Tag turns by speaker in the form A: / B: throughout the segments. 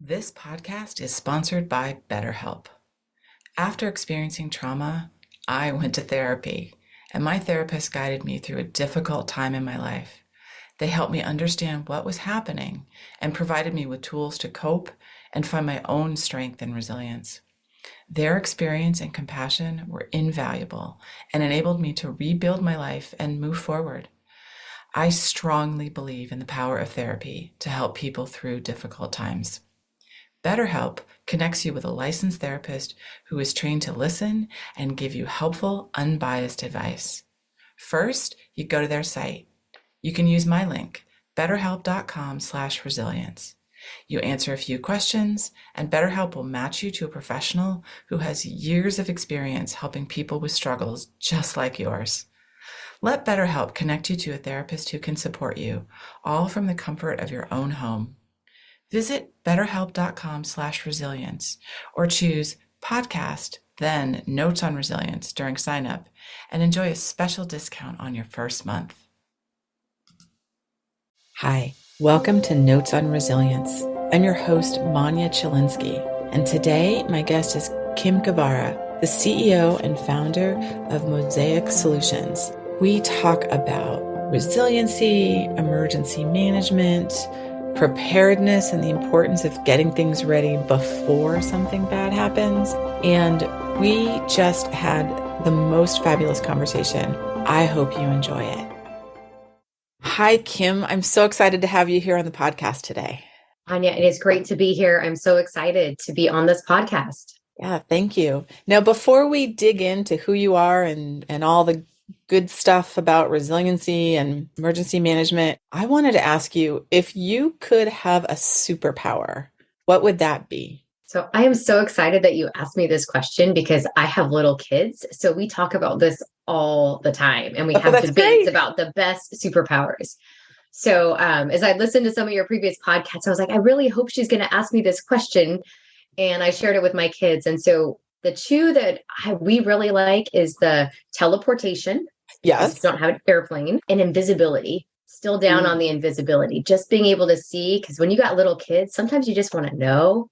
A: This podcast is sponsored by BetterHelp. After experiencing trauma, I went to therapy, and my therapist guided me through a difficult time in my life. They helped me understand what was happening and provided me with tools to cope and find my own strength and resilience. Their experience and compassion were invaluable and enabled me to rebuild my life and move forward. I strongly believe in the power of therapy to help people through difficult times. BetterHelp connects you with a licensed therapist who is trained to listen and give you helpful, unbiased advice. First, you go to their site. You can use my link, betterhelp.com/resilience. You answer a few questions, and BetterHelp will match you to a professional who has years of experience helping people with struggles just like yours. Let BetterHelp connect you to a therapist who can support you, all from the comfort of your own home. Visit betterhelp.com/resilience or choose podcast, then Notes on Resilience during sign up and enjoy a special discount on your first month. Hi, welcome to Notes on Resilience. I'm your host, Manya Chilinsky, and today my guest is Kim Guevara, the CEO and founder of Mozaik Solutions. We talk about resiliency, emergency management, preparedness, and the importance of getting things ready before something bad happens. And we just had the most fabulous conversation. I hope you enjoy it. Hi, Kim. I'm so excited to have you here on the podcast today.
B: Anya, it is great to be here. I'm so excited to be on this podcast.
A: Yeah, thank you. Now, before we dig into who you are and all the good stuff about resiliency and emergency management, I wanted to ask you, if you could have a superpower, what would that be?
B: So I am so excited that you asked me this question because I have little kids. So we talk about this all the time and we have debates about the best superpowers. So as I listened to some of your previous podcasts, I was like, I really hope she's going to ask me this question. And I shared it with my kids. And so the two that we really like is the teleportation.
A: Yes.
B: Don't have an airplane, and invisibility. Still down on the invisibility. Just being able to see, because when you got little kids, sometimes you just want to know,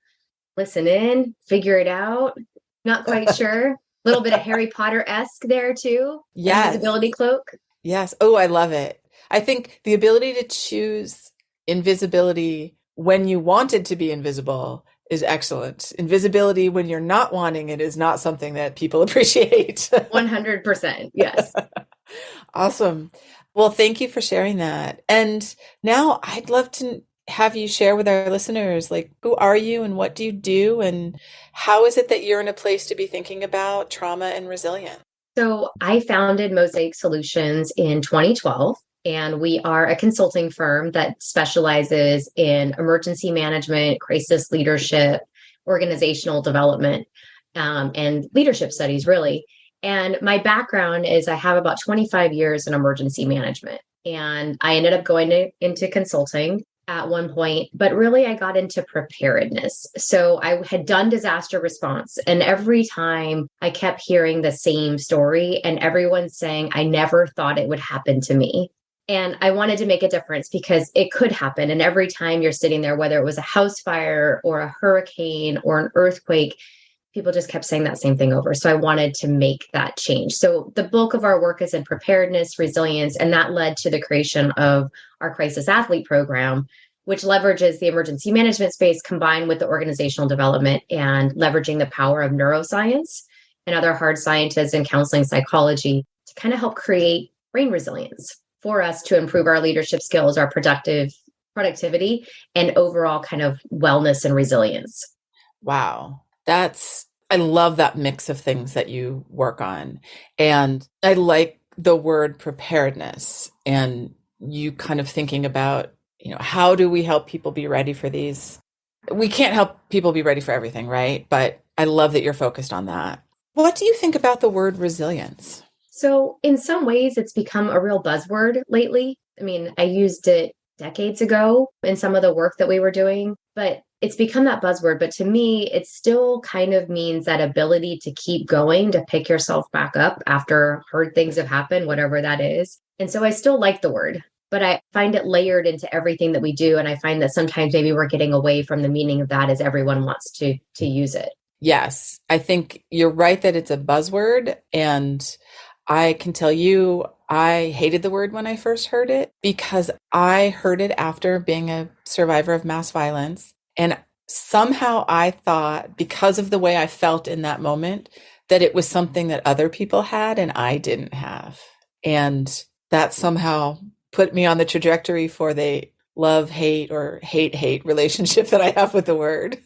B: listen in, figure it out. Not quite sure. A little bit of Harry Potter-esque there too.
A: Yes.
B: Invisibility cloak.
A: Yes. Oh, I love it. I think the ability to choose invisibility when you wanted to be invisible is excellent. Invisibility when you're not wanting it is not something that people appreciate.
B: 100%. Yes.
A: Awesome. Well, thank you for sharing that. And now I'd love to have you share with our listeners, like, who are you and what do you do? And how is it that you're in a place to be thinking about trauma and resilience?
B: So I founded Mozaik Solutions in 2012. And we are a consulting firm that specializes in emergency management, crisis leadership, organizational development, and leadership studies, really. And my background is I have about 25 years in emergency management. And I ended up going into consulting at one point, but really I got into preparedness. So I had done disaster response, and every time I kept hearing the same story and everyone saying, I never thought it would happen to me. And I wanted to make a difference because it could happen. And every time you're sitting there, whether it was a house fire or a hurricane or an earthquake, people just kept saying that same thing over. So I wanted to make that change. So the bulk of our work is in preparedness, resilience, and that led to the creation of our crisis athlete program, which leverages the emergency management space combined with the organizational development and leveraging the power of neuroscience and other hard scientists and counseling psychology to kind of help create brain resilience for us to improve our leadership skills, our productivity, and overall kind of wellness and resilience.
A: Wow. I love that mix of things that you work on. And I like the word preparedness and you kind of thinking about, how do we help people be ready for these? We can't help people be ready for everything, right? But I love that you're focused on that. What do you think about the word resilience?
B: So in some ways, it's become a real buzzword lately. I mean, I used it decades ago in some of the work that we were doing, but it's become that buzzword. But to me, it still kind of means that ability to keep going, to pick yourself back up after hard things have happened, whatever that is. And so I still like the word. but I find it layered into everything that we do. And I find that sometimes maybe we're getting away from the meaning of that as everyone wants to use it.
A: Yes, I think you're right that it's a buzzword. And I can tell you, I hated the word when I first heard it because I heard it after being a survivor of mass violence. And somehow I thought, because of the way I felt in that moment, that it was something that other people had and I didn't have. And that somehow put me on the trajectory for the love, hate, or hate relationship that I have with the word.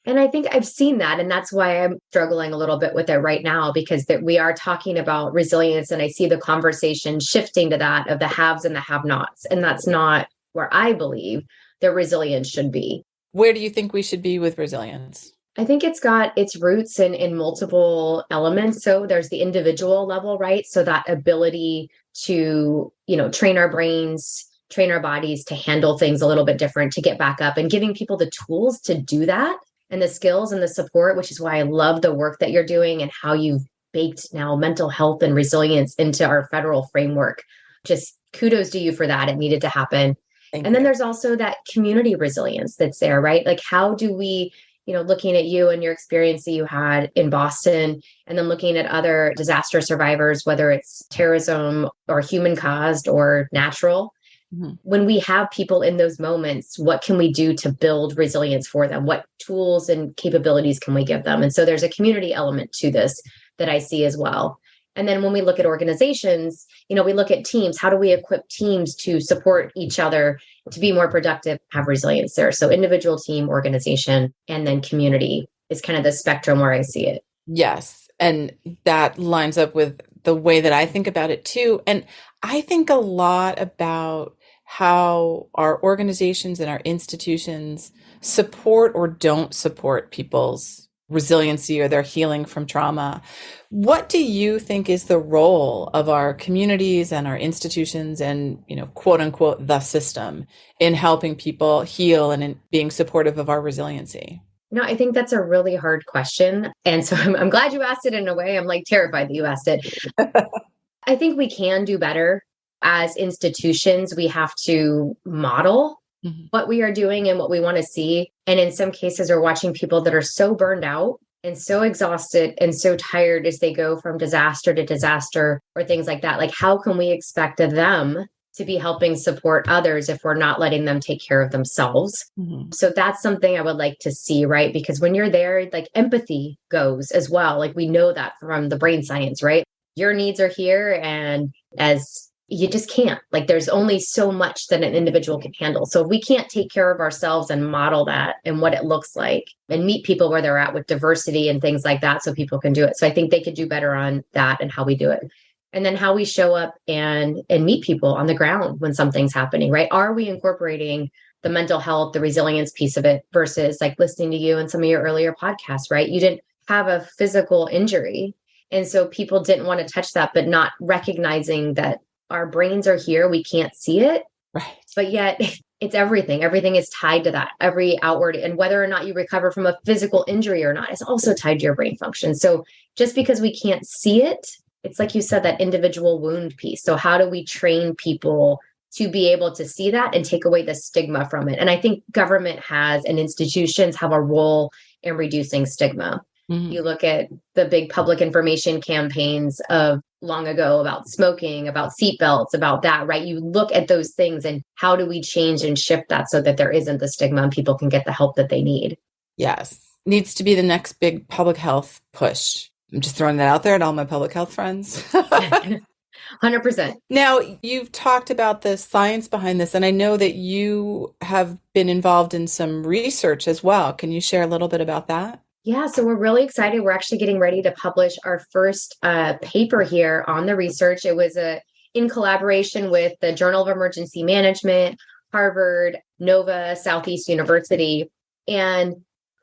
B: And I think I've seen that. And that's why I'm struggling a little bit with it right now, because that we are talking about resilience. And I see the conversation shifting to that of the haves and the have nots. And that's not where I believe that resilience should be.
A: Where do you think we should be with resilience?
B: I think it's got its roots in multiple elements. So there's the individual level, right? So that ability to, train our brains, train our bodies to handle things a little bit different, to get back up, and giving people the tools to do that and the skills and the support, which is why I love the work that you're doing and how you've baked now mental health and resilience into our federal framework. Just kudos to you for that. It needed to happen.
A: Thank
B: And then
A: you.
B: there's also that community resilience that's there, right? Like, how do we, looking at you and your experience that you had in Boston, and then looking at other disaster survivors, whether it's terrorism or human caused or natural, when we have people in those moments, what can we do to build resilience for them? What tools and capabilities can we give them? And so there's a community element to this that I see as well. And then when we look at organizations, we look at teams. How do we equip teams to support each other to be more productive, have resilience there? So individual, team, organization, and then community is kind of the spectrum where I see it.
A: Yes. And that lines up with the way that I think about it too. And I think a lot about how our organizations and our institutions support or don't support people's resiliency or their healing from trauma. What do you think is the role of our communities and our institutions and, quote unquote, the system in helping people heal and in being supportive of our resiliency?
B: I think that's a really hard question. And so I'm glad you asked it. In a way, I'm like terrified that you asked it. I think we can do better. As institutions, we have to model what we are doing and what we want to see. And in some cases, we're watching people that are so burned out and so exhausted and so tired as they go from disaster to disaster or things like that. Like, how can we expect them to be helping support others if we're not letting them take care of themselves? So that's something I would like to see, right? Because when you're there, like, empathy goes as well. Like, we know that from the brain science, right? Your needs are here, and as you just can't, like, there's only so much that an individual can handle. So if we can't take care of ourselves and model that and what it looks like and meet people where they're at with diversity and things like that, so people can do it. So I think they could do better on that and how we do it. And then how we show up and meet people on the ground when something's happening, right? Are we incorporating the mental health, the resilience piece of it versus like listening to you and some of your earlier podcasts, right? You didn't have a physical injury. And so people didn't want to touch that, but not recognizing that our brains are here. We can't see it,
A: Right.
B: But yet it's everything. Everything is tied to that, every outward. And whether or not you recover from a physical injury or not is also tied to your brain function. So just because we can't see it, it's like you said, that individual wound piece. So how do we train people to be able to see that and take away the stigma from it? And I think government has and institutions have a role in reducing stigma. You look at the big public information campaigns of long ago about smoking, about seatbelts, about that, right? You look at those things and how do we change and shift that so that there isn't the stigma and people can get the help that they need?
A: Yes. Needs to be the next big public health push. I'm just throwing that out there to all my public health friends.
B: 100%.
A: Now, you've talked about the science behind this, and I know that you have been involved in some research as well. Can you share a little bit about that?
B: Yeah, so we're really excited. We're actually getting ready to publish our first paper here on the research. It was in collaboration with the Journal of Emergency Management, Harvard, Nova, Southeast University. And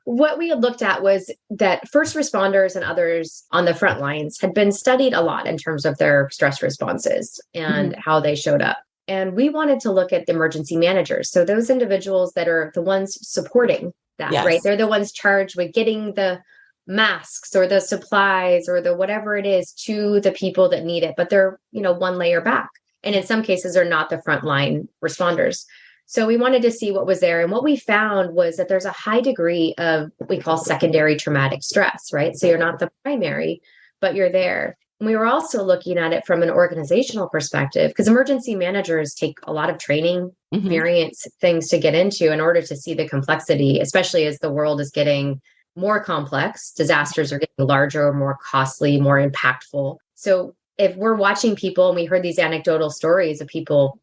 B: what we had looked at was that first responders and others on the front lines had been studied a lot in terms of their stress responses and how they showed up. And we wanted to look at the emergency managers. So those individuals that are the ones supporting that, right? They're the ones charged with getting the masks or the supplies or the whatever it is to the people that need it, but they're, one layer back. And in some cases are not the frontline responders. So we wanted to see what was there. And what we found was that there's a high degree of what we call secondary traumatic stress, right? So you're not the primary, but you're there. And we were also looking at it from an organizational perspective, because emergency managers take a lot of training, various things to get into in order to see the complexity, especially as the world is getting more complex. Disasters are getting larger, more costly, more impactful. So if we're watching people and we heard these anecdotal stories of people,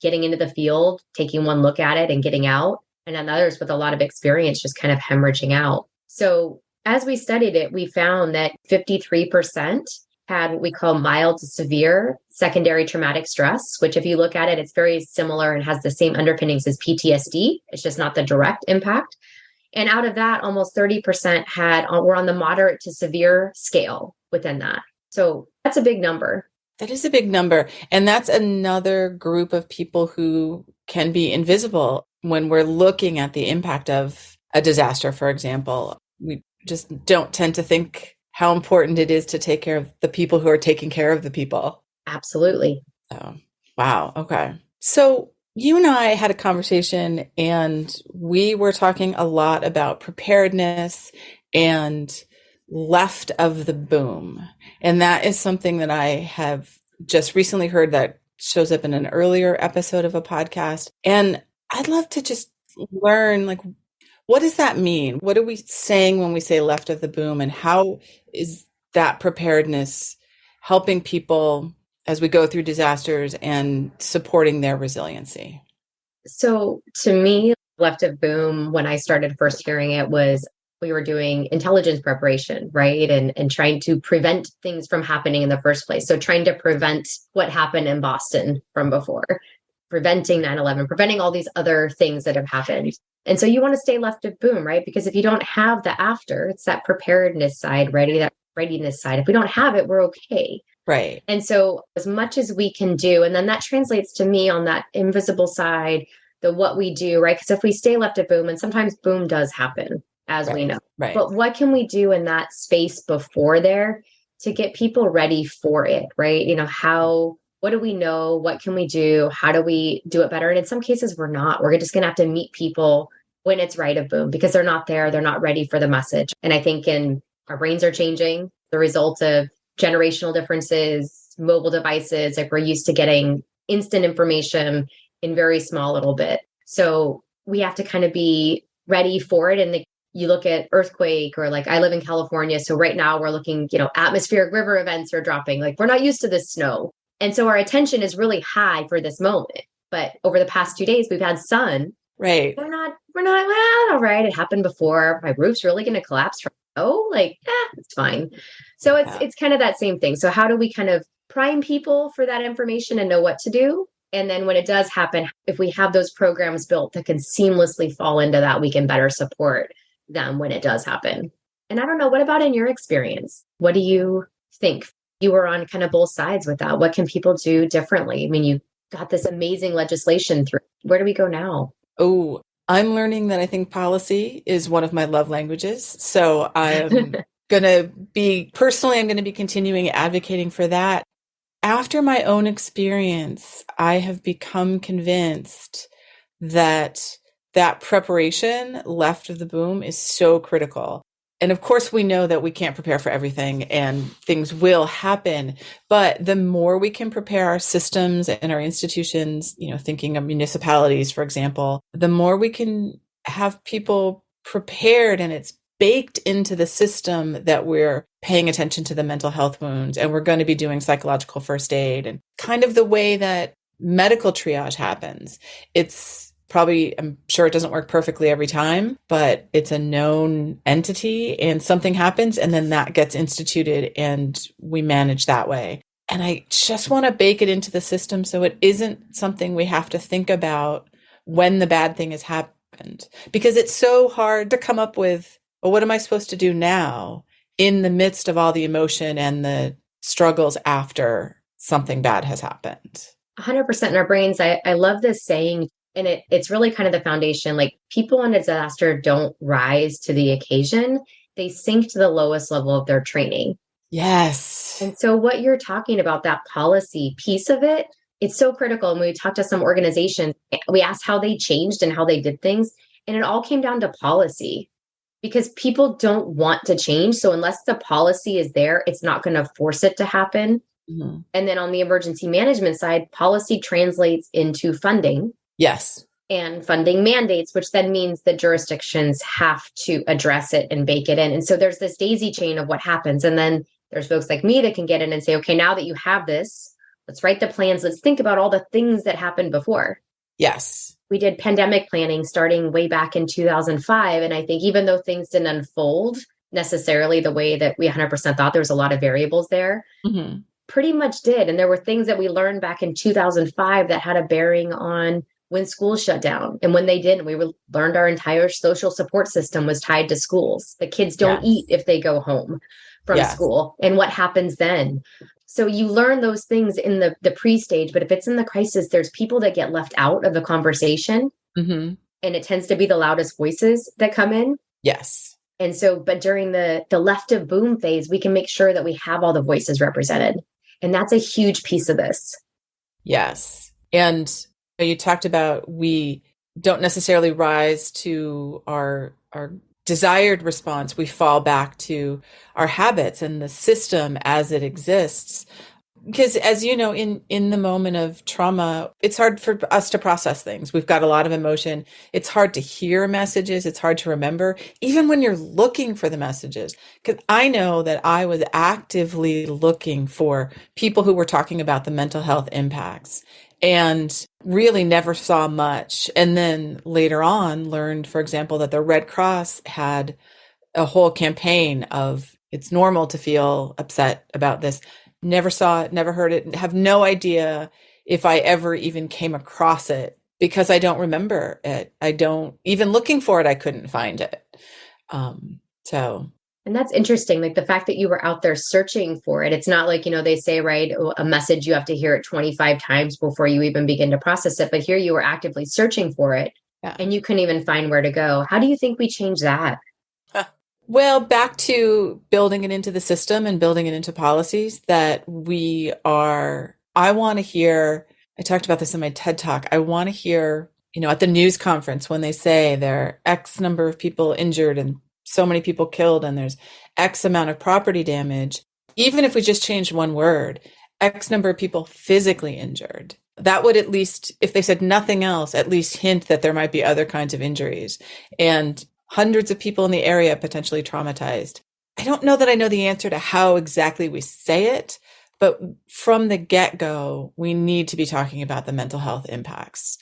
B: getting into the field, taking one look at it and getting out, and then others with a lot of experience just kind of hemorrhaging out. So as we studied it, we found that 53% had what we call mild to severe secondary traumatic stress, which if you look at it, it's very similar and has the same underpinnings as PTSD. It's just not the direct impact. And out of that, almost 30% were on the moderate to severe scale within that. So that's a big number.
A: That is a big number. And that's another group of people who can be invisible when we're looking at the impact of a disaster, for example. We just don't tend to think how important it is to take care of the people who are taking care of the people.
B: Absolutely.
A: Oh, wow. Okay. So you and I had a conversation and we were talking a lot about preparedness and left of the boom. And that is something that I have just recently heard that shows up in an earlier episode of a podcast. And I'd love to just learn, what does that mean? What are we saying when we say left of the boom? And how is that preparedness helping people as we go through disasters and supporting their resiliency?
B: So to me, left of boom, when I started first hearing it, was we were doing intelligence preparation, right? And trying to prevent things from happening in the first place. So trying to prevent what happened in Boston from before, preventing 9/11, preventing all these other things that have happened. And so you want to stay left of boom, right? Because if you don't have the after, it's that preparedness side, that readiness side. If we don't have it, we're okay.
A: Right.
B: And so as much as we can do, and then that translates to me on that invisible side, the what we do, right? Because if we stay left of boom, and sometimes boom does happen, as we know.
A: Right.
B: But what can we do in that space before there to get people ready for it, right? What do we know? What can we do? How do we do it better? And in some cases, we're not. We're just going to have to meet people when it's right of boom because they're not there. They're not ready for the message. And I think our brains are changing, the result of generational differences, mobile devices, we're used to getting instant information in very small little bit. So we have to kind of be ready for it. And you look at earthquake or I live in California. So right now we're looking, atmospheric river events are dropping. We're not used to this snow. And so our attention is really high for this moment. But over the past 2 days, we've had sun.
A: Right.
B: We're not, well, all right, it happened before. My roof's really going to collapse from it's fine. So it's kind of that same thing. So how do we kind of prime people for that information and know what to do? And then when it does happen, if we have those programs built that can seamlessly fall into that, we can better support them when it does happen. And I don't know, what about in your experience? What do you think? You were on kind of both sides with that. What can people do differently? I mean, you got this amazing legislation through. Where do we go now?
A: Oh, I'm learning that I think policy is one of my love languages. So I'm going to be continuing advocating for that. After my own experience, I have become convinced that preparation left of the boom is so critical. And of course, we know that we can't prepare for everything and things will happen. But the more we can prepare our systems and our institutions, thinking of municipalities, for example, the more we can have people prepared and it's baked into the system that we're paying attention to the mental health wounds and we're going to be doing psychological first aid and kind of the way that medical triage happens. It's probably, I'm sure it doesn't work perfectly every time, but it's a known entity and something happens and then that gets instituted and we manage that way. And I just want to bake it into the system so it isn't something we have to think about when the bad thing has happened. Because it's so hard to come up with, well, what am I supposed to do now in the midst of all the emotion and the struggles after something bad has happened?
B: 100% in our brains. I love this saying. And it's really kind of the foundation. People in a disaster don't rise to the occasion. They sink to the lowest level of their training.
A: Yes.
B: And so what you're talking about, that policy piece of it, it's so critical. And when we talked to some organizations, we asked how they changed and how they did things. And it all came down to policy because people don't want to change. So unless the policy is there, it's not going to force it to happen. Mm-hmm. And then on the emergency management side, policy translates into funding.
A: Yes.
B: And funding mandates, which then means that jurisdictions have to address it and bake it in. And so there's this daisy chain of what happens. And then there's folks like me that can get in and say, okay, now that you have this, let's write the plans. Let's think about all the things that happened before.
A: Yes.
B: We did pandemic planning starting way back in 2005. And I think even though things didn't unfold necessarily the way that we 100% thought, there was a lot of variables there, mm-hmm. pretty much did. And there were things that we learned back in 2005 that had a bearing on when schools shut down. And when they didn't, we learned our entire social support system was tied to schools. The kids don't eat if they go home from school. And what happens then? So you learn those things in the pre-stage, but if it's in the crisis, there's people that get left out of the conversation. Mm-hmm. And it tends to be the loudest voices that come in.
A: Yes.
B: And so, but during the left of boom phase, we can make sure that we have all the voices represented. And that's a huge piece of this.
A: Yes. And you talked about we don't necessarily rise to our desired response. We fall back to our habits and the system as it exists. Because as you know, in the moment of trauma, it's hard for us to process things. We've got a lot of emotion. It's hard to hear messages. It's hard to remember, even when you're looking for the messages. Because I know that I was actively looking for people who were talking about the mental health impacts and really never saw much. And then later on learned, for example, that the Red Cross had a whole campaign of it's normal to feel upset about this. Never saw it, never heard it, have no idea if I ever even came across it because I don't remember it. I don't, even looking for it, I couldn't find it.
B: And that's interesting. Like the fact that you were out there searching for it. It's not like, they say, right, a message, you have to hear it 25 times before you even begin to process it. But here you were actively searching for it and you couldn't even find where to go. How do you think we change that?
A: Well, back to building it into the system and building it into policies that I want to hear, I talked about this in my TED Talk. I want to hear, at the news conference when they say there are X number of people injured and so many people killed and there's X amount of property damage, even if we just changed one word, X number of people physically injured. That would at least, if they said nothing else, at least hint that there might be other kinds of injuries. And hundreds of people in the area potentially traumatized. I don't know that I know the answer to how exactly we say it, but from the get-go, we need to be talking about the mental health impacts,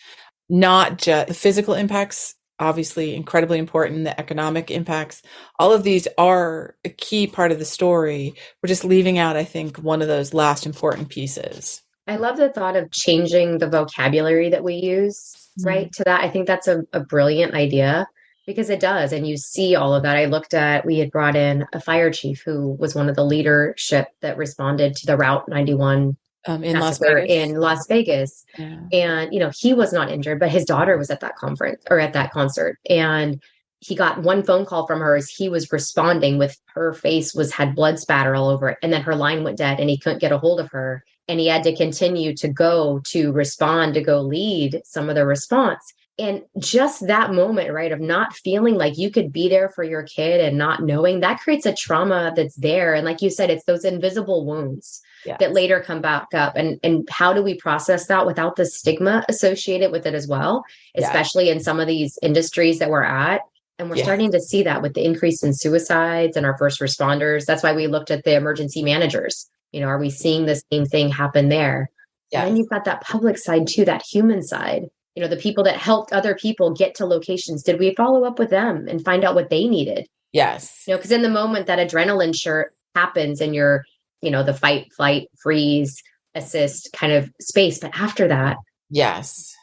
A: not just the physical impacts, obviously incredibly important, the economic impacts. All of these are a key part of the story. We're just leaving out, I think, one of those last important pieces.
B: I love the thought of changing the vocabulary that we use, right? To that, I think that's a brilliant idea. Because it does. And you see all of that. We had brought in a fire chief who was one of the leadership that responded to the Route 91
A: in Las Vegas.
B: Yeah. And, he was not injured, but his daughter was at that conference or at that concert. And he got one phone call from her as he was responding with her face had blood spatter all over it. And then her line went dead and he couldn't get a hold of her. And he had to continue to go lead some of the response. And just that moment, right, of not feeling like you could be there for your kid and not knowing, that creates a trauma that's there. And like you said, it's those invisible wounds that later come back up. And how do we process that without the stigma associated with it as well, especially in some of these industries that we're at? And we're starting to see that with the increase in suicides and our first responders. That's why we looked at the emergency managers. Are we seeing the same thing happen there? And then you've got that public side too, that human side. The people that helped other people get to locations, did we follow up with them and find out what they needed?
A: Yes.
B: Because in the moment that adrenaline happens in your, the fight, flight, freeze, assist kind of space. But after that,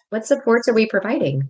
B: what supports are we providing?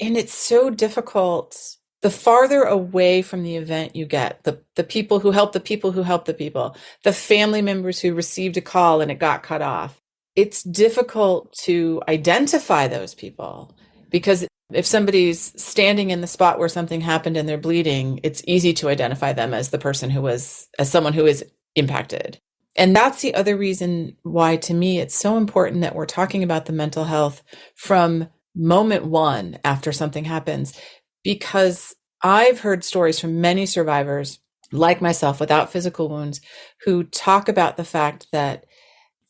A: And it's so difficult. The farther away from the event you get, the people who help the people who help the people, the family members who received a call and it got cut off, it's difficult to identify those people because if somebody's standing in the spot where something happened and they're bleeding, it's easy to identify them as the person as someone who is impacted. And that's the other reason why, to me, it's so important that we're talking about the mental health from moment one after something happens, because I've heard stories from many survivors like myself without physical wounds who talk about the fact that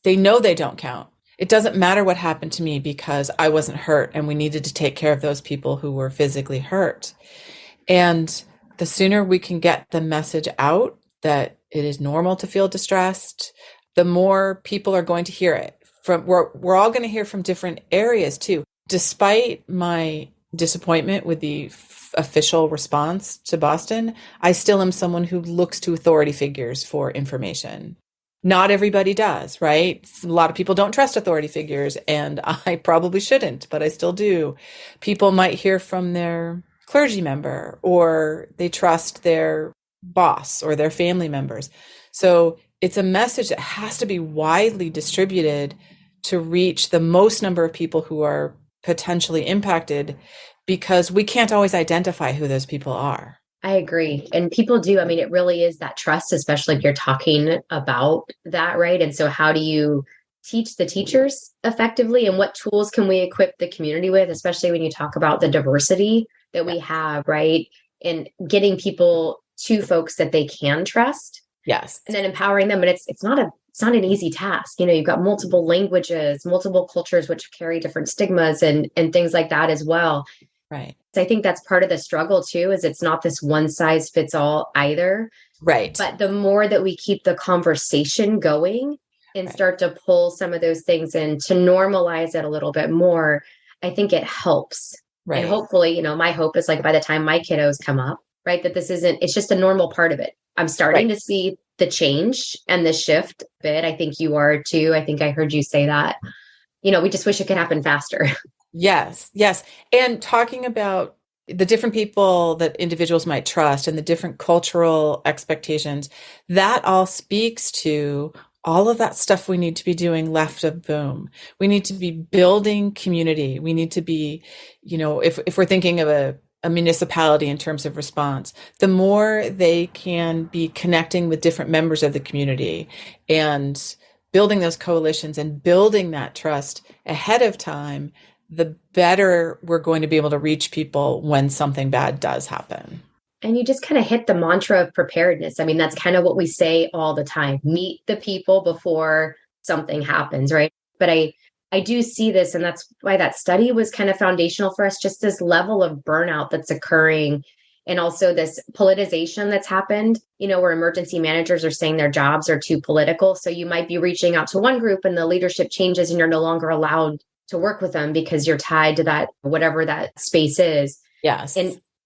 A: they know they don't count. It doesn't matter what happened to me because I wasn't hurt, and we needed to take care of those people who were physically hurt. And the sooner we can get the message out that it is normal to feel distressed, the more people are going to hear it. We're all going to hear from different areas too. Despite my disappointment with the official response to Boston, I still am someone who looks to authority figures for information. Not everybody does, right? A lot of people don't trust authority figures, and I probably shouldn't, but I still do. People might hear from their clergy member, or they trust their boss or their family members. So it's a message that has to be widely distributed to reach the most number of people who are potentially impacted, because we can't always identify who those people are.
B: I agree. And people do. I mean, it really is that trust, especially if you're talking about that, right? And so, how do you teach the teachers effectively? And what tools can we equip the community with, especially when you talk about the diversity that we have, right? And getting people to folks that they can trust.
A: Yes.
B: And then empowering them. And it's not an easy task. You know, you've got multiple languages, multiple cultures, which carry different stigmas and things like that as well.
A: Right.
B: So I think that's part of the struggle too, is it's not this one size fits all either.
A: Right.
B: But the more that we keep the conversation going and start to pull some of those things in to normalize it a little bit more, I think it helps.
A: Right.
B: And hopefully, you know, my hope is like by the time my kiddos come up, right, that it's just a normal part of it. I'm starting to see the change and the shift a bit. I think you are too. I think I heard you say that. You know, we just wish it could happen faster.
A: Yes, yes. And talking about the different people that individuals might trust and the different cultural expectations, that all speaks to all of that stuff we need to be doing left of boom. We need to be building community. We need to be, you know, if we're thinking of a municipality in terms of response, the more they can be connecting with different members of the community and building those coalitions and building that trust ahead of time, the better we're going to be able to reach people when something bad does happen.
B: And you just kind of hit the mantra of preparedness. I mean, that's kind of what we say all the time. Meet the people before something happens, right? But I do see this, and that's why that study was kind of foundational for us, just this level of burnout that's occurring, and also this politicization that's happened, you know, where emergency managers are saying their jobs are too political. So you might be reaching out to one group and the leadership changes and you're no longer allowed to work with them because you're tied to that, whatever that space is.
A: Yes.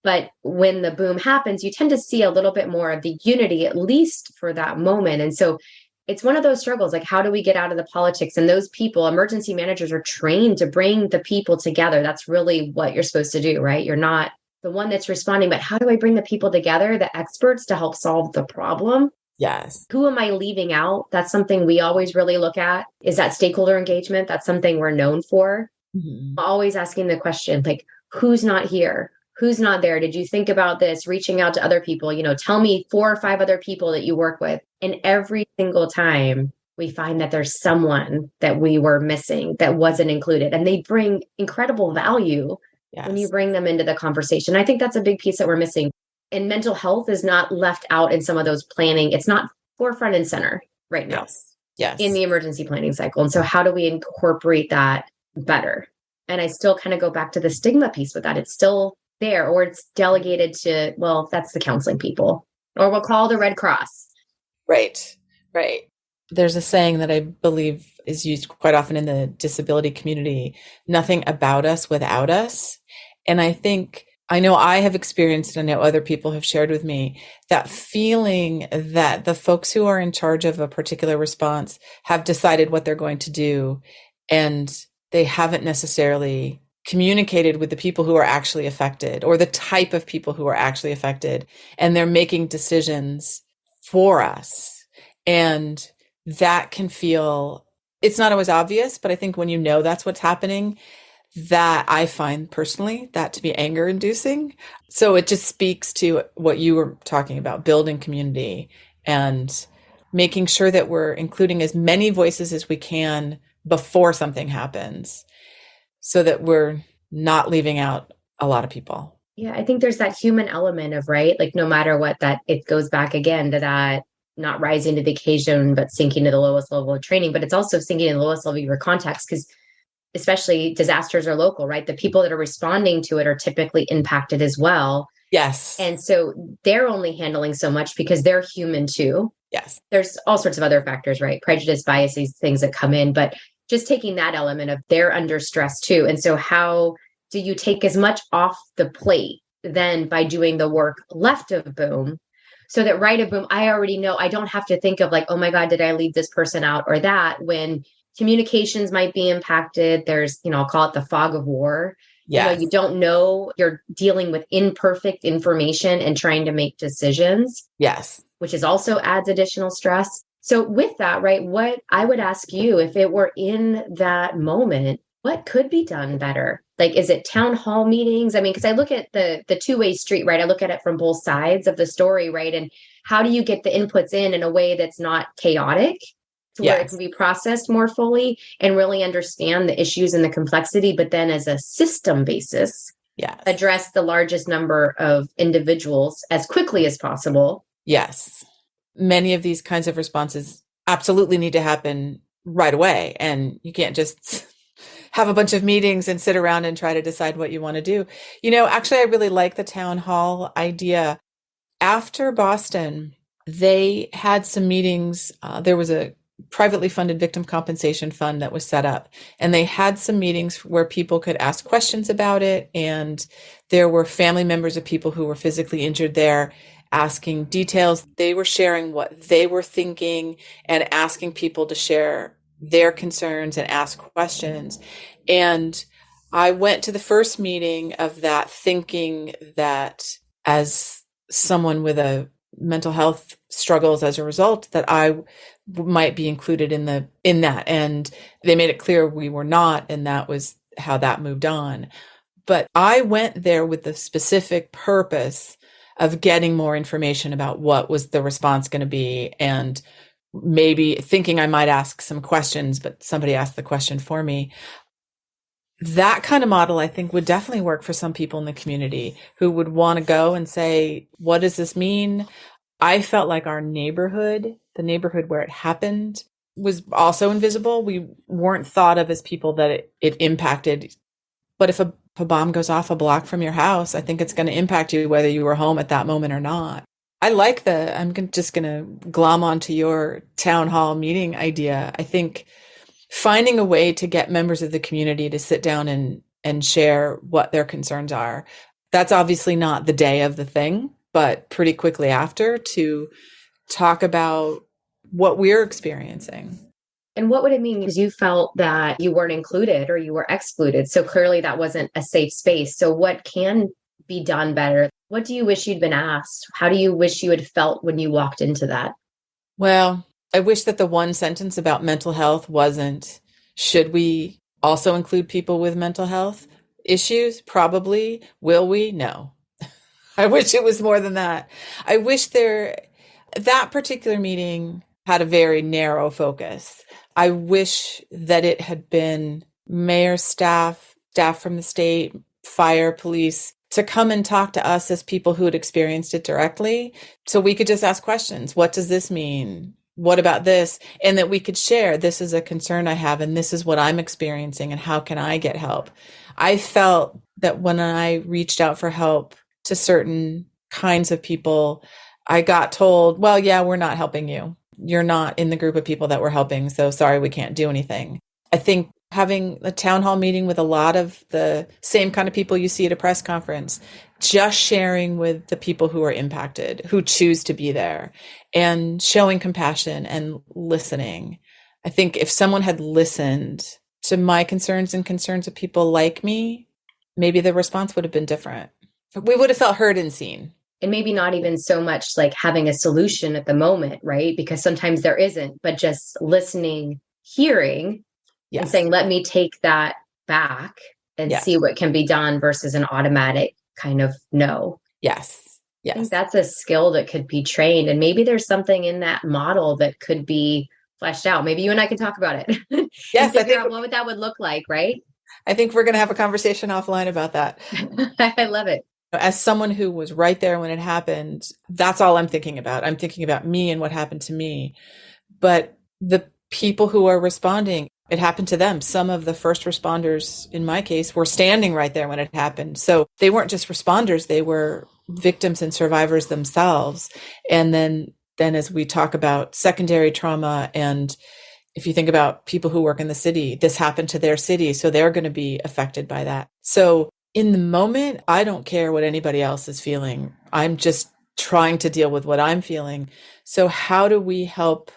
B: But when the boom happens, you tend to see a little bit more of the unity, at least for that moment. And so it's one of those struggles, like, how do we get out of the politics? And those people, emergency managers, are trained to bring the people together. That's really what you're supposed to do, right? You're not the one that's responding, but how do I bring the people together, the experts, to help solve the problem?
A: Yes.
B: Who am I leaving out? That's something we always really look at, is that stakeholder engagement. That's something we're known for.
A: Mm-hmm.
B: Always asking the question, like, who's not here? Who's not there? Did you think about this? Reaching out to other people, you know, tell me 4 or 5 other people that you work with. And every single time we find that there's someone that we were missing that wasn't included, and they bring incredible value when you bring them into the conversation. I think that's a big piece that we're missing. And mental health is not left out in some of those planning. It's not forefront and center right now.
A: Yes.
B: In the emergency planning cycle. And so how do we incorporate that better? And I still kind of go back to the stigma piece with that. It's still there, or it's delegated to, well, that's the counseling people, or we'll call the Red Cross.
A: Right. There's a saying that I believe is used quite often in the disability community: nothing about us without us. And I know I have experienced, and I know other people have shared with me, that feeling that the folks who are in charge of a particular response have decided what they're going to do, and they haven't necessarily communicated with the people who are actually affected, or the type of people who are actually affected, and they're making decisions for us. And that can feel, it's not always obvious, but I think when you know that's what's happening, that I find personally that to be anger inducing. So it just speaks to what you were talking about, building community and making sure that we're including as many voices as we can before something happens so that we're not leaving out a lot of people.
B: Yeah, I think there's that human element of, right? Like no matter what, that it goes back again to that not rising to the occasion, but sinking to the lowest level of training. But it's also sinking to the lowest level of your context because especially disasters are local, right? The people that are responding to it are typically impacted as well.
A: Yes.
B: And so they're only handling so much because they're human too.
A: Yes.
B: There's all sorts of other factors, right? Prejudice, biases, things that come in, but just taking that element of they're under stress too. And so how do you take as much off the plate then by doing the work left of boom so that right of boom, I already know I don't have to think of like, oh my God, did I leave this person out or that when communications might be impacted. There's, I'll call it the fog of war.
A: Yes.
B: You don't know, you're dealing with imperfect information and trying to make decisions.
A: Yes.
B: Which is also adds additional stress. So with that, right, what I would ask you if it were in that moment, what could be done better? Like, is it town hall meetings? I mean, because I look at the two-way street, right? I look at it from both sides of the story, right? And how do you get the inputs in a way that's not chaotic to where it can be processed more fully and really understand the issues and the complexity, but then as a system basis, address the largest number of individuals as quickly as possible.
A: Yes. Many of these kinds of responses absolutely need to happen right away. And you can't just have a bunch of meetings and sit around and try to decide what you want to do. Actually, I really like the town hall idea. After Boston, they had some meetings. There was a privately funded victim compensation fund that was set up, and they had some meetings where people could ask questions about it. And there were family members of people who were physically injured there asking details. They were sharing what they were thinking and asking people to share their concerns and ask questions. And I went to the first meeting of that thinking that as someone with a mental health struggles as a result, that I might be included in that. And they made it clear we were not, and that was how that moved on. But I went there with the specific purpose of getting more information about what was the response going to be, and maybe thinking I might ask some questions, but somebody asked the question for me. That kind of model, I think, would definitely work for some people in the community who would want to go and say, what does this mean? I felt like our neighborhood, the neighborhood where it happened, was also invisible. We weren't thought of as people that it impacted. But if a bomb goes off a block from your house, I think it's going to impact you whether you were home at that moment or not. I'm just going to glom onto your town hall meeting idea. I think finding a way to get members of the community to sit down and share what their concerns are. That's obviously not the day of the thing, but pretty quickly after, to talk about what we're experiencing.
B: And what would it mean? Because you felt that you weren't included or you were excluded. So clearly that wasn't a safe space. So what can be done better? What do you wish you'd been asked? How do you wish you had felt when you walked into that?
A: Well, I wish that the one sentence about mental health wasn't, should we also include people with mental health issues? Probably. Will we? No. I wish it was more than that. I wish that particular meeting had a very narrow focus. I wish that it had been mayor, staff from the state, fire, police, to come and talk to us as people who had experienced it directly, so we could just ask questions. What does this mean? What about this? And that we could share, this is a concern I have, and this is what I'm experiencing, and how can I get help? I felt that when I reached out for help to certain kinds of people, I got told, well, yeah, we're not helping you. You're not in the group of people that we're helping, so sorry, we can't do anything. I think having a town hall meeting with a lot of the same kind of people you see at a press conference, just sharing with the people who are impacted, who choose to be there, and showing compassion and listening. I think if someone had listened to my concerns and concerns of people like me, maybe the response would have been different. We would have felt heard and seen.
B: And maybe not even so much like having a solution at the moment, right? Because sometimes there isn't, but just listening, hearing, and saying, let me take that back and see what can be done versus an automatic kind of no.
A: Yes.
B: I think
A: Yes.
B: that's a skill that could be trained. And maybe there's something in that model that could be fleshed out. Maybe you and I can talk about it and
A: Yes,
B: figure out what that would look like, right?
A: I think we're going to have a conversation offline about that.
B: I love it.
A: As someone who was right there when it happened, that's all I'm thinking about. I'm thinking about me and what happened to me. But the people who are responding, it happened to them. Some of the first responders, in my case, were standing right there when it happened. So they weren't just responders, they were victims and survivors themselves. And then as we talk about secondary trauma, and if you think about people who work in the city, this happened to their city, so they're going to be affected by that. So in the moment, I don't care what anybody else is feeling. I'm just trying to deal with what I'm feeling. So how do we help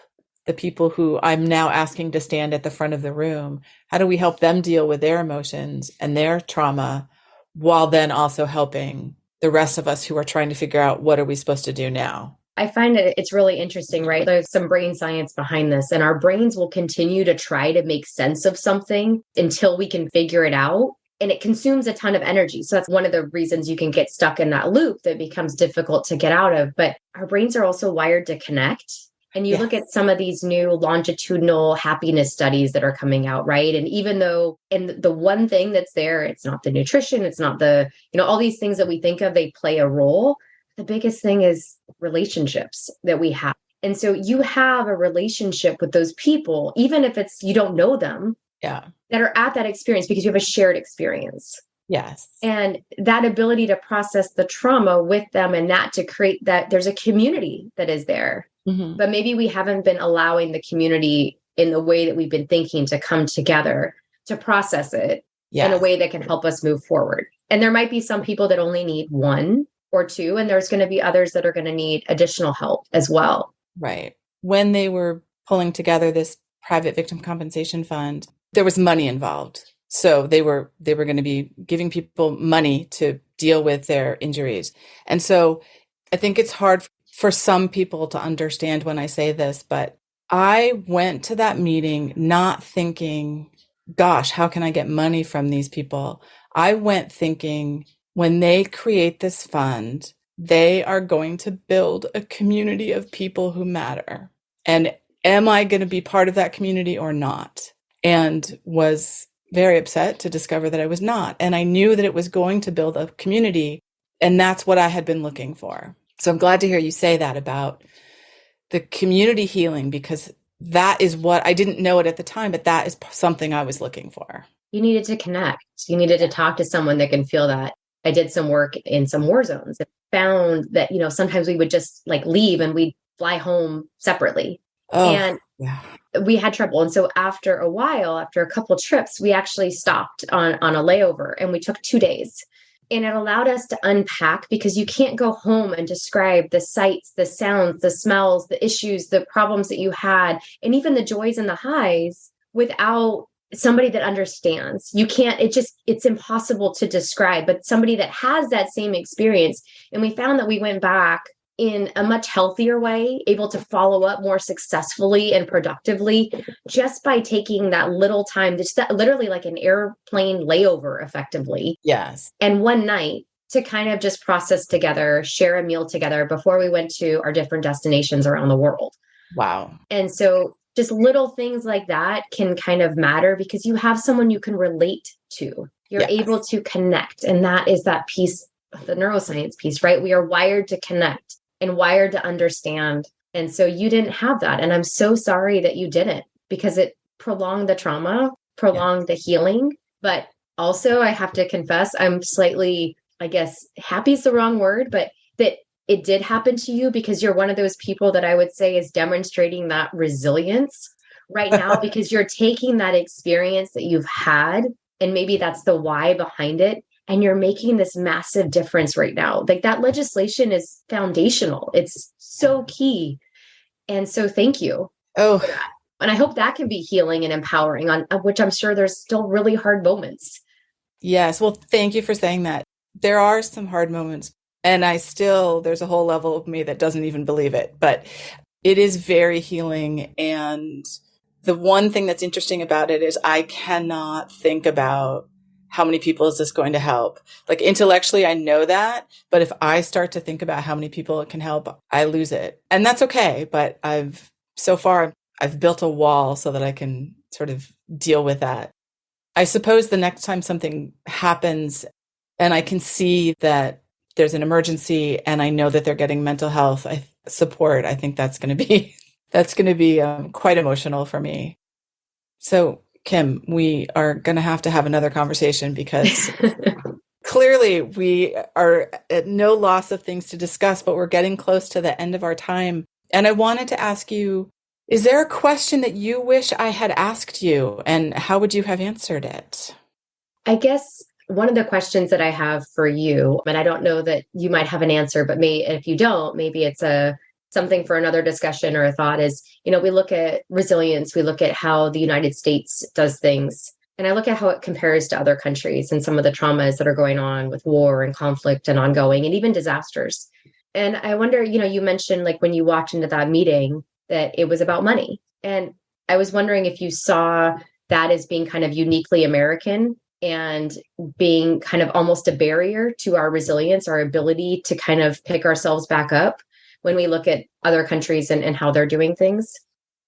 A: the people who I'm now asking to stand at the front of the room? How do we help them deal with their emotions and their trauma while then also helping the rest of us who are trying to figure out what are we supposed to do now?
B: I find it's really interesting, right? There's some brain science behind this, and our brains will continue to try to make sense of something until we can figure it out. And it consumes a ton of energy. So that's one of the reasons you can get stuck in that loop that becomes difficult to get out of. But our brains are also wired to connect. And you look
A: Yes.
B: at some of these new longitudinal happiness studies that are coming out, right? And even though, and the one thing that's there, it's not the nutrition, it's not the, all these things that we think of, they play a role. The biggest thing is relationships that we have. And so you have a relationship with those people, even if it's, you don't know them,
A: Yeah.
B: that are at that experience because you have a shared experience.
A: Yes.
B: And that ability to process the trauma with them, and that to create that there's a community that is there.
A: Mm-hmm.
B: But maybe we haven't been allowing the community in the way that we've been thinking to come together to process it in a way that can help us move forward. And there might be some people that only need one or two, and there's going to be others that are going to need additional help as well.
A: Right. When they were pulling together this private victim compensation fund, there was money involved. So they were going to be giving people money to deal with their injuries. And so I think it's hard for some people to understand when I say this, but I went to that meeting not thinking, gosh, how can I get money from these people? I went thinking, when they create this fund, they are going to build a community of people who matter. And am I going to be part of that community or not? And was very upset to discover that I was not. And I knew that it was going to build a community. And that's what I had been looking for. So I'm glad to hear you say that about the community healing, because that is what I didn't know it at the time, but that is something I was looking for.
B: You needed to connect. You needed to talk to someone that can feel that. I did some work in some war zones and found that, sometimes we would just like leave and we'd fly home separately.
A: Oh,
B: and
A: yeah.
B: we had trouble. And so after a while, after a couple trips, we actually stopped on a layover and we took 2 days. And it allowed us to unpack, because you can't go home and describe the sights, the sounds, the smells, the issues, the problems that you had, and even the joys and the highs without somebody that understands. You can't, it's impossible to describe, but somebody that has that same experience. And we found that we went back in a much healthier way, able to follow up more successfully and productively, just by taking that little time, just that, literally like an airplane layover effectively.
A: Yes.
B: And one night to kind of just process together, share a meal together before we went to our different destinations around the world.
A: Wow.
B: And so just little things like that can kind of matter because you have someone you can relate to. You're able to connect. And that is that piece, the neuroscience piece, right? We are wired to connect and wired to understand. And so you didn't have that. And I'm so sorry that you didn't, because it prolonged the trauma, prolonged the healing. But also, I have to confess, I'm slightly, I guess, happy is the wrong word, but that it did happen to you, because you're one of those people that I would say is demonstrating that resilience right now, because you're taking that experience that you've had, and maybe that's the why behind it, and you're making this massive difference right now. Like, that legislation is foundational. It's so key. And so thank you for that. And I hope that can be healing and empowering, on which I'm sure there's still really hard moments.
A: Yes. Well, thank you for saying that. There are some hard moments, and there's a whole level of me that doesn't even believe it, but it is very healing. And the one thing that's interesting about it is I cannot think about how many people is this going to help? Like intellectually, I know that, but if I start to think about how many people it can help, I lose it. And that's okay. But so far, I've built a wall so that I can sort of deal with that. I suppose the next time something happens and I can see that there's an emergency and I know that they're getting mental health support, I think that's going to be quite emotional for me. So, Kim, we are going to have another conversation because clearly we are at no loss of things to discuss, but we're getting close to the end of our time. And I wanted to ask you, is there a question that you wish I had asked you, and how would you have answered it?
B: I guess one of the questions that I have for you, and I don't know that you might have an answer, but if you don't, maybe it's something for another discussion or a thought is, we look at resilience, we look at how the United States does things, and I look at how it compares to other countries and some of the traumas that are going on with war and conflict and ongoing and even disasters. And I wonder, you mentioned like when you walked into that meeting that it was about money. And I was wondering if you saw that as being kind of uniquely American and being kind of almost a barrier to our resilience, our ability to kind of pick ourselves back up when we look at other countries and how they're doing things.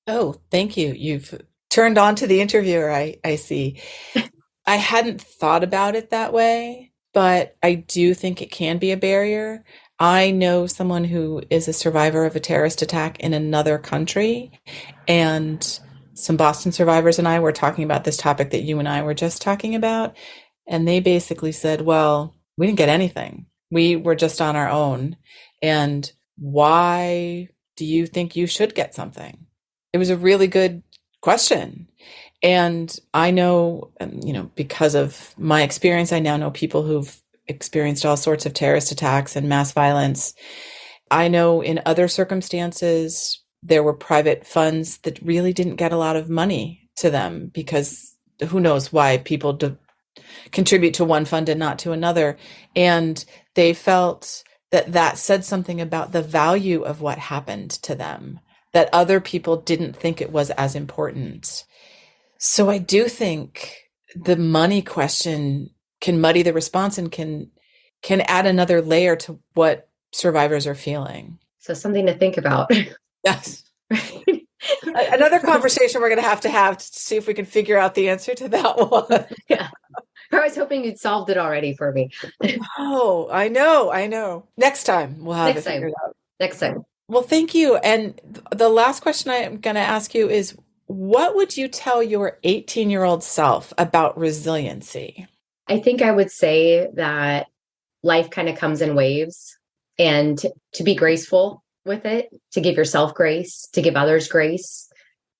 A: Oh, thank you. You've turned on to the interviewer, I see. I hadn't thought about it that way, but I do think it can be a barrier. I know someone who is a survivor of a terrorist attack in another country, and some Boston survivors and I were talking about this topic that you and I were just talking about. And they basically said, well, we didn't get anything. We were just on our own. And why do you think you should get something? It was a really good question. And I know, because of my experience, I now know people who've experienced all sorts of terrorist attacks and mass violence. I know in other circumstances, there were private funds that really didn't get a lot of money to them because who knows why people contribute to one fund and not to another. And they felt that said something about the value of what happened to them, that other people didn't think it was as important. So I do think the money question can muddy the response and can add another layer to what survivors are feeling.
B: So something to think about.
A: Yes. Another conversation we're going to have to see if we can figure out the answer to that one.
B: Yeah. I was hoping you'd solved it already for me.
A: Oh, I know. Next time we'll have it figured out.
B: Next time.
A: Well, thank you. And the last question I'm going to ask you is, what would you tell your 18-year-old self about resiliency?
B: I think I would say that life kind of comes in waves, and to be graceful with it, to give yourself grace, to give others grace.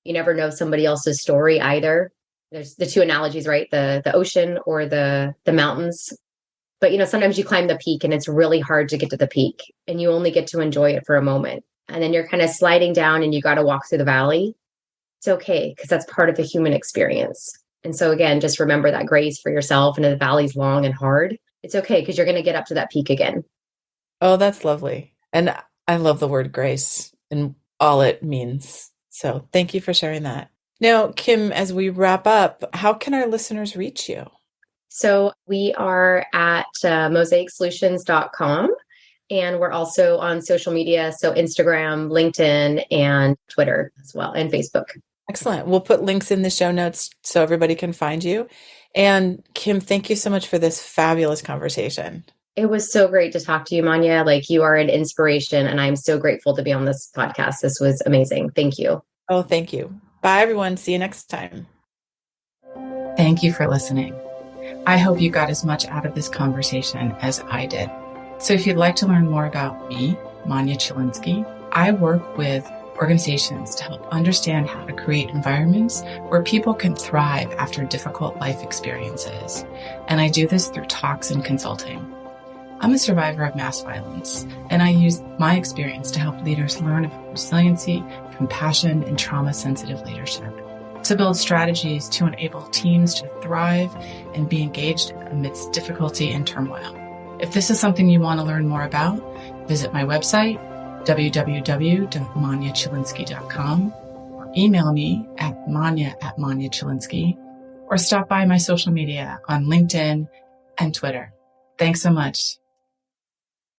B: You never know somebody else's story either. There's the two analogies, right? The ocean or the mountains. But, sometimes you climb the peak and it's really hard to get to the peak and you only get to enjoy it for a moment. And then you're kind of sliding down and you got to walk through the valley. It's okay because that's part of the human experience. And so again, just remember that grace for yourself. And if the valley's long and hard, it's okay because you're going to get up to that peak again.
A: Oh, that's lovely. And I love the word grace and all it means. So thank you for sharing that. Now, Kim, as we wrap up, how can our listeners reach you?
B: So we are at mozaiksolutions.com, and we're also on social media. So Instagram, LinkedIn, and Twitter as well, and Facebook.
A: Excellent. We'll put links in the show notes so everybody can find you. And Kim, thank you so much for this fabulous conversation.
B: It was so great to talk to you, Manya. Like, you are an inspiration, and I'm so grateful to be on this podcast. This was amazing. Thank you.
A: Oh, thank you. Bye, everyone. See you next time. Thank you for listening. I hope you got as much out of this conversation as I did. So if you'd like to learn more about me, Manya Chilinsky, I work with organizations to help understand how to create environments where people can thrive after difficult life experiences. And I do this through talks and consulting. I'm a survivor of mass violence, and I use my experience to help leaders learn about resiliency, compassion, and trauma-sensitive leadership, to build strategies to enable teams to thrive and be engaged amidst difficulty and turmoil. If this is something you want to learn more about, visit my website, www.manyachilinsky.com, or email me at manya@manyachilinsky, or stop by my social media on LinkedIn and Twitter. Thanks so much.